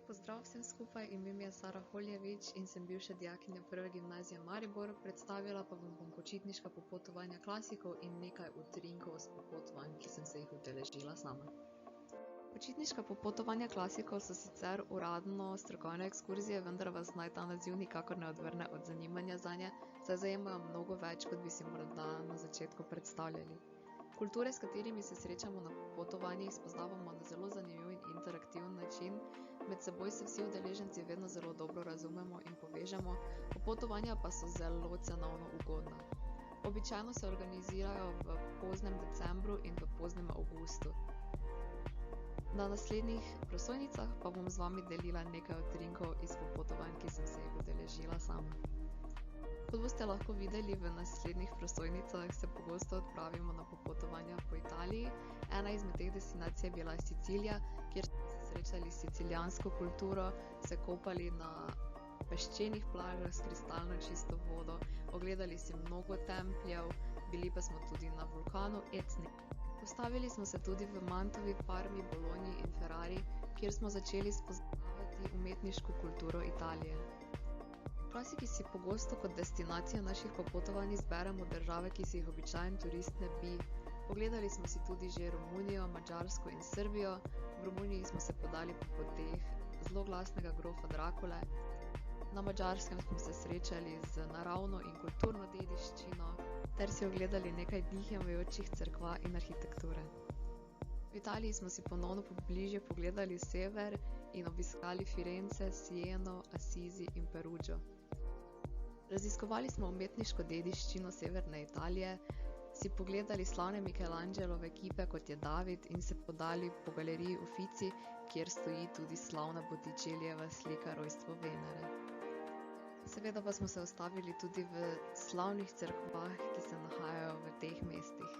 Lep pozdrav vsem skupaj, ime mi je Sara Holjević in sem bivša dijakinja Prve gimnazije Maribor. Predstavila pa vam bom počitniška popotovanja klasikov in nekaj utrinkov s popotovanj, ki sem se jih udeležila sama. Počitniška popotovanja klasikov so sicer uradno strokovne ekskurzije, vendar vas naj ta naziv nikakor ne odvrne od zanimanja zanje, saj zajemajo mnogo več, kot bi si morda na začetku predstavljali. Kulture, s katerimi se srečamo na popotovanjih, spoznavamo na zelo zanimiv in interaktiven način, med seboj se vsi udeleženci vedno zelo dobro razumemo in povežemo, popotovanja pa so zelo cenovno ugodna. Običajno se organizirajo v poznem decembru in v poznem avgustu. Na naslednjih prosojnicah pa bom z vami delila nekaj utrinkov iz popotovanj, ki sem se jih udeležila sama. Kot boste lahko videli v naslednjih prosojnicah, se pogosto odpravimo na popotovanja po Italiji. Ena izmed teh destinacij je bila Sicilija, kjer smo se srečali s sicilijansko kulturo, se kopali na peščenih plažah s kristalno čisto vodo, ogledali si mnogo templjev, bili pa smo tudi na vulkanu Etna. Postavili smo se tudi v Mantovi, Parmi, Bologni in Ferrari, kjer smo začeli spoznavati umetniško kulturo Italije. Klasiki si pogosto kot destinacijo naših popotovanj izberemo države, ki si jih običajen turist ne bi. Pogledali smo si tudi že Romunijo, Madžarsko in Srbijo. V Romuniji smo se podali po poteh zloglasnega grofa Drakule. Na Madžarskem smo se srečali z naravno in kulturno dediščino ter si ogledali nekaj dih jemajočih cerkva in arhitekture. V Italiji smo si ponovno pobližje pogledali sever in obiskali Firence, Sieno, Assisi in Perugio. Raziskovali smo umetniško dediščino severne Italije, si pogledali slavne Michelangelove kipe, kot je David, in se podali po galeriji Uffizi, kjer stoji tudi slavna Botticellijeva slika Rojstvo Venere. Seveda pa smo se ustavili tudi v slavnih cerkvah, ki se nahajajo v teh mestih.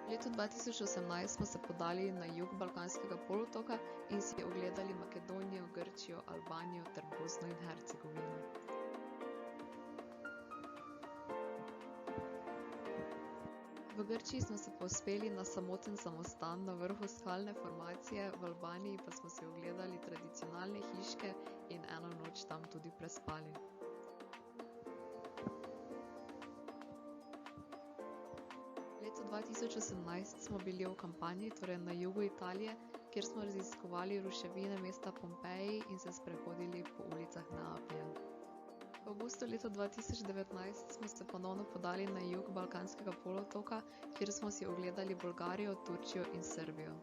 V letu 2018 smo se podali na jug Balkanskega polotoka in si ogledali Makedonijo, Grčijo, Albanijo ter Bosno in Hercegovino. V Grčiji smo se povzpeli na samoten samostan na vrhu skalne formacije, v Albaniji pa smo si ogledali tradicionalne hiške in eno noč tam tudi prespali. V letu 2018 smo bili v Kampanji, torej na jugu Italije, kjer smo raziskovali ruševine mesta Pompeji in se sprehodili po ulicah Neaplja. V avgustu leta 2019 smo se ponovno podali na jug Balkanskega polotoka, kjer smo si ogledali Bolgarijo, Turčijo in Srbijo.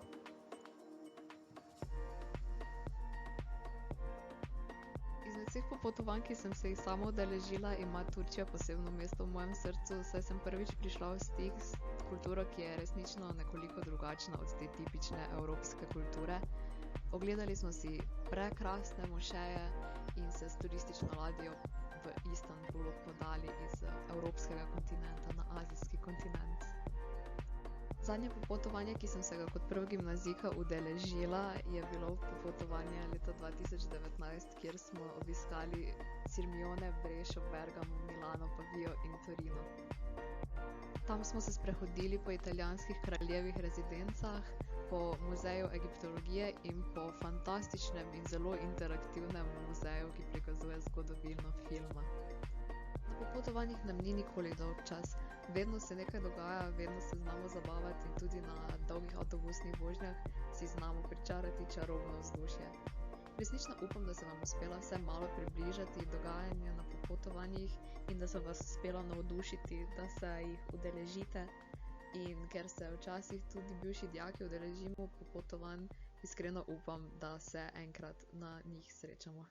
Izmed vseh popotovanj, ki sem se jih sama udeležila, ima Turčija posebno mesto v mojem srcu, saj sem prvič prišla v stik s kulturo, ki je resnično nekoliko drugačna od te tipične evropske kulture. Ogledali smo si prekrasne mošeje in se s turistično ladjo v Istanbulu podali iz evropskega kontinenta na azijski kontinent. Zadnje popotovanje, ki sem se ga kot prvogimnazijka udeležila, je bilo popotovanje leta 2019, kjer smo obiskali Sirmione, Brešo, Bergamo, Milano, Pavio in Torino. Tam smo se sprehodili po italijanskih kraljevih rezidencah, po muzeju egiptologije in po fantastičnem in zelo interaktivnem muzeju, ki prikazuje zgodovino filma. Na popotovanjih nam ni nikoli dolg čas, vedno se nekaj dogaja, vedno se znamo zabavati in tudi na dolgih avtobusnih vožnjah si znamo pričarati čarobno vzdušje. Resnično upam, da se vam uspela vsaj malo približati dogajanje na popotovanjih in da se vas uspelo navdušiti, da se jih udeležite. In ker se včasih tudi bivši dijaki udeležimo popotovanj, iskreno upam, da se enkrat na njih srečamo.